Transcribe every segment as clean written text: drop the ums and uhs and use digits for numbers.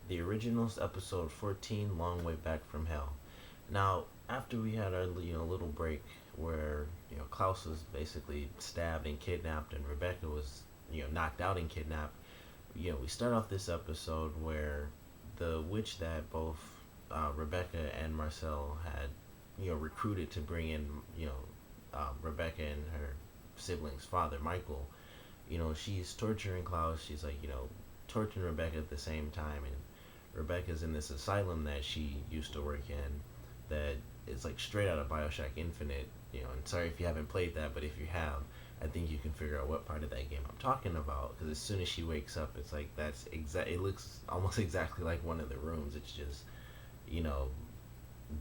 The original's episode 14, Long Way Back from Hell. Now, after we had our little break where Klaus was basically stabbed and kidnapped, and Rebekah was knocked out and kidnapped. We start off this episode where the witch that both Rebekah and Marcel had recruited to bring in Rebekah and her siblings' father Michael. She's torturing Klaus. She's like torturing Rebekah at the same time, and Rebecca's in this asylum that she used to work in that is like straight out of Bioshock Infinite. And sorry if you haven't played that, but if you have, I think you can figure out what part of that game I'm talking about. Because as soon as she wakes up, it's like that's exact. It looks almost exactly like one of the rooms. It's just you know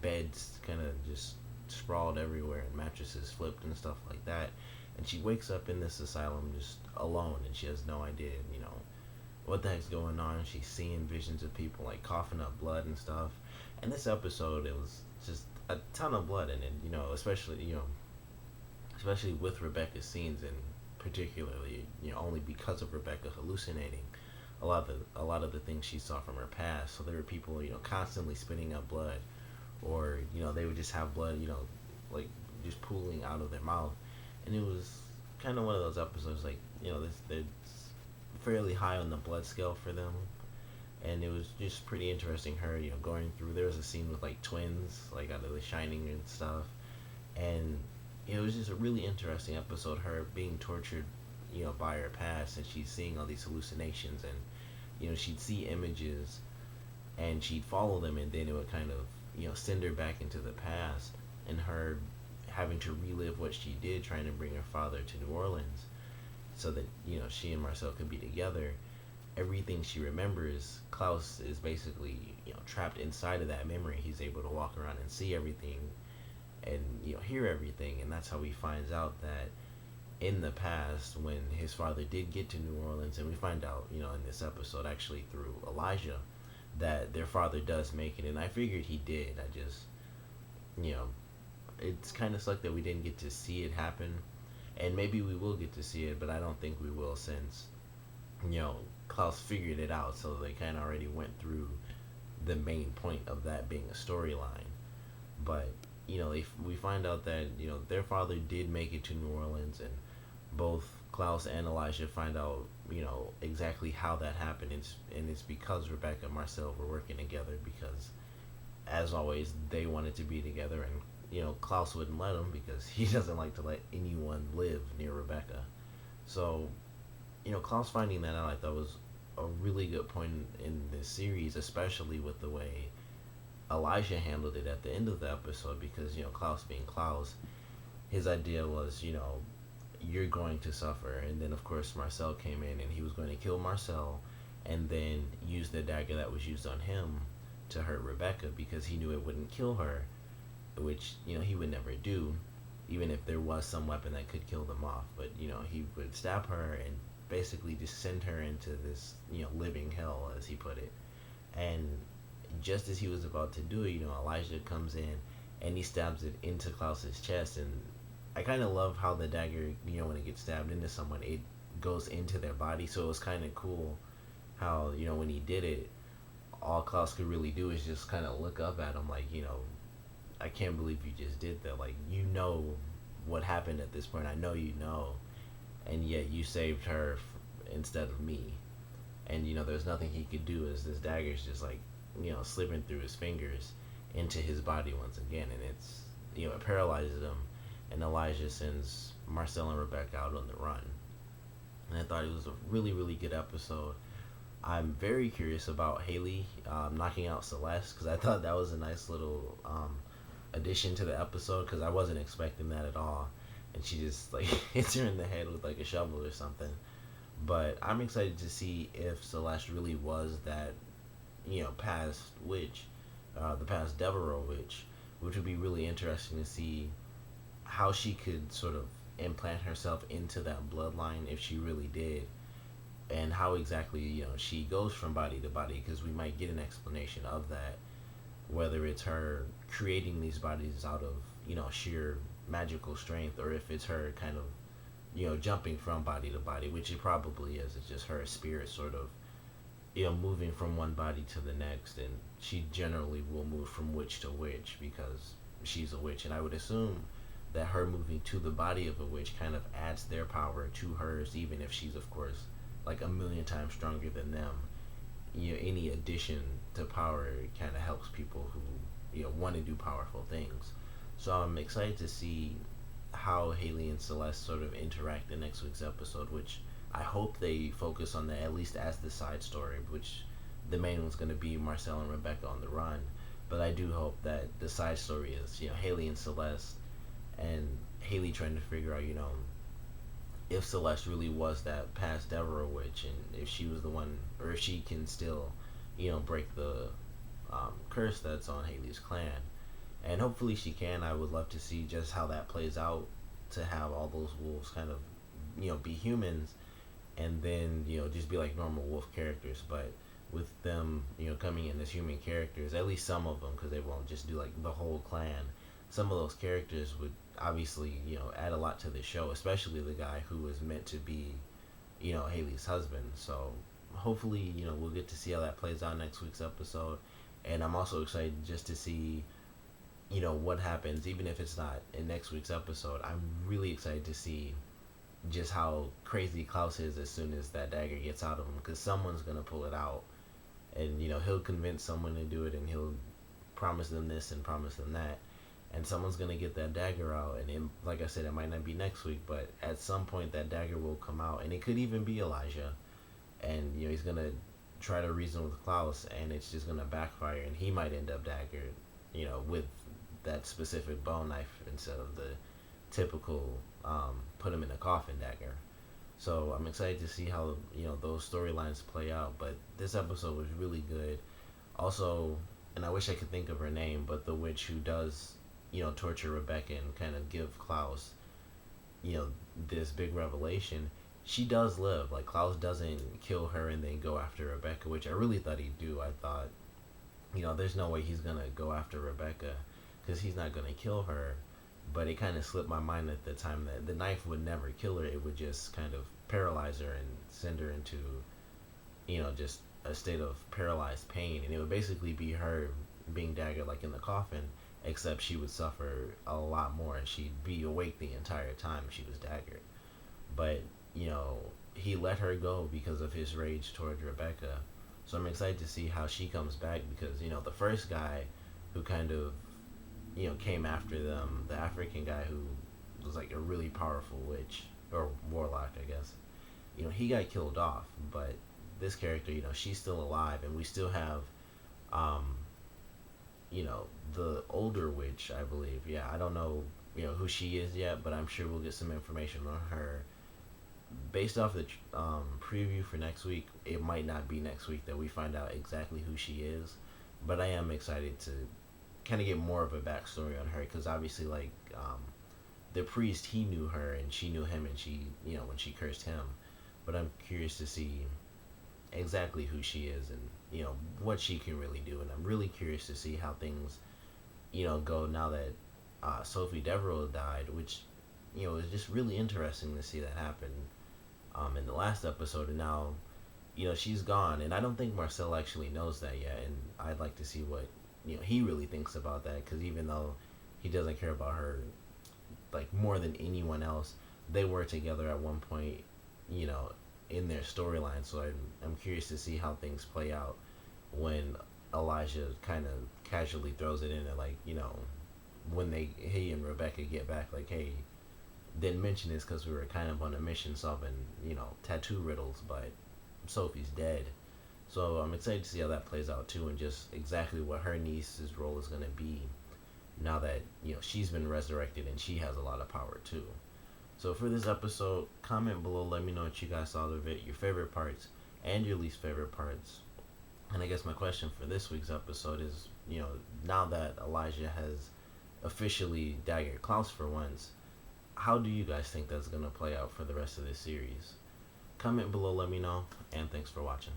beds kind of just sprawled everywhere and mattresses flipped and stuff like that. And she wakes up in this asylum just alone, and she has no idea what the heck's going on. She's seeing visions of people like coughing up blood and stuff. And this episode, it was just a ton of blood in it. Especially with Rebecca's scenes, and particularly only because of Rebecca hallucinating a lot of the things she saw from her past. So there were people constantly spitting up blood, or they would just have blood like just pooling out of their mouth. And it was kind of one of those episodes like this it's fairly high on the blood scale for them. And it was just pretty interesting, her going through. There was a scene with like twins like out of The Shining and stuff. And it was just a really interesting episode, her being tortured by her past, and she's seeing all these hallucinations. And she'd see images and she'd follow them, and then it would kind of send her back into the past, and her having to relive what she did trying to bring her father to New Orleans so that she and Marcel could be together. Everything she remembers, Klaus is basically trapped inside of that memory. He's able to walk around and see everything and hear everything. And that's how he finds out that in the past, when his father did get to New Orleans, and we find out in this episode actually through Elijah that their father does make it. And I figured he did. I just you know it's kind of sucked that we didn't get to see it happen, and maybe we will get to see it, but I don't think we will, since you know Klaus figured it out. So they kind of already went through the main point of that being a storyline. But we find out that their father did make it to New Orleans, and both Klaus and Elijah find out exactly how that happened. And it's because Rebekah and Marcel were working together, because as always they wanted to be together, and Klaus wouldn't let him because he doesn't like to let anyone live near Rebekah. So Klaus finding that out, I thought was a really good point in this series, especially with the way Elijah handled it at the end of the episode, because Klaus being Klaus, his idea was you're going to suffer. And then of course Marcel came in and he was going to kill Marcel, and then use the dagger that was used on him to hurt Rebekah, because he knew it wouldn't kill her, which he would never do, even if there was some weapon that could kill them off. But he would stab her and basically just send her into this living hell, as he put it. And just as he was about to do it, Elijah comes in and he stabs it into Klaus's chest. And I kind of love how the dagger, when it gets stabbed into someone, it goes into their body. So it was kind of cool how when he did it, all Klaus could really do is just kind of look up at him like, I can't believe you just did that. Like, what happened at this point. I know and yet you saved her instead of me. And there's nothing he could do, as this dagger's just like slipping through his fingers into his body once again. And it's it paralyzes him, and Elijah sends Marcel and Rebekah out on the run. And I thought it was a really, really good episode. I'm very curious about Haley knocking out Celeste, because I thought that was a nice little addition to the episode, because I wasn't expecting that at all. And she just like hits her in the head with like a shovel or something. But I'm excited to see if Celeste really was that past witch, the past Devereaux witch, which would be really interesting to see how she could sort of implant herself into that bloodline, if she really did, and how exactly she goes from body to body, because we might get an explanation of that, whether it's her creating these bodies out of sheer magical strength, or if it's her kind of jumping from body to body, which it probably is. It's just her spirit sort of moving from one body to the next, and she generally will move from witch to witch because she's a witch, and I would assume that her moving to the body of a witch kind of adds their power to hers, even if she's of course like a million times stronger than them. Any addition to power kind of helps people who want to do powerful things. So I'm excited to see how Haley and Celeste sort of interact in next week's episode, which I hope they focus on that at least as the side story, which the main one's going to be Marcel and Rebekah on the run. But I do hope that the side story is, Haley and Celeste, and Haley trying to figure out, if Celeste really was that past Deborah witch, and if she was the one, or if she can still, break the curse that's on Haley's clan. And hopefully she can. I would love to see just how that plays out, to have all those wolves kind of, be humans, and then just be like normal wolf characters. But with them, coming in as human characters, at least some of them, because they won't just do like the whole clan. Some of those characters would obviously add a lot to the show, especially the guy who was meant to be Haley's husband. So hopefully we'll get to see how that plays out next week's episode. And I'm also excited just to see what happens, even if it's not in next week's episode. I'm really excited to see just how crazy Klaus is as soon as that dagger gets out of him, because someone's gonna pull it out, and he'll convince someone to do it, and he'll promise them this and promise them that, and someone's gonna get that dagger out. And like I said, it might not be next week, but at some point that dagger will come out, and it could even be Elijah, and he's gonna try to reason with Klaus, and it's just gonna backfire, and he might end up daggered, with that specific bone knife instead of the typical put him in a coffin dagger. So I'm excited to see how those storylines play out. But this episode was really good. Also, and I wish I could think of her name, but the witch who does torture Rebekah and kind of give Klaus this big revelation, she does live. Like, Klaus doesn't kill her and then go after Rebekah, which I really thought he'd do. I thought there's no way he's gonna go after Rebekah, because he's not gonna kill her. But it kind of slipped my mind at the time that the knife would never kill her. It would just kind of paralyze her and send her into just a state of paralyzed pain, and it would basically be her being daggered like in the coffin, except she would suffer a lot more, and she'd be awake the entire time she was daggered. But he let her go because of his rage towards Rebekah. So I'm excited to see how she comes back, because the first guy who kind of came after them, the African guy who was like a really powerful witch or warlock, I guess, he got killed off. But this character, she's still alive, and we still have the older witch, I believe. Yeah, I don't know who she is yet, but I'm sure we'll get some information on her based off the preview for next week. It might not be next week that we find out exactly who she is, but I am excited to kind of get more of a backstory on her, because obviously, like, the priest, he knew her and she knew him, and she when she cursed him. But I'm curious to see exactly who she is, and what she can really do. And I'm really curious to see how things go now that Sophie Devereaux died, which is just really interesting to see that happen in the last episode. And now she's gone, and I don't think Marcel actually knows that yet, and I'd like to see what he really thinks about that, because even though he doesn't care about her like more than anyone else, they were together at one point in their storyline. So I'm curious to see how things play out when Elijah kind of casually throws it in, and like when he and Rebekah get back, like, hey, didn't mention this because we were kind of on a mission solving tattoo riddles, but Sophie's dead. So I'm excited to see how that plays out too, and just exactly what her niece's role is going to be now that she's been resurrected and she has a lot of power too. So for this episode, comment below, let me know what you guys thought of it, your favorite parts and your least favorite parts. And I guess my question for this week's episode is, now that Elijah has officially daggered Klaus for once, how do you guys think that's going to play out for the rest of this series? Comment below, let me know, and thanks for watching.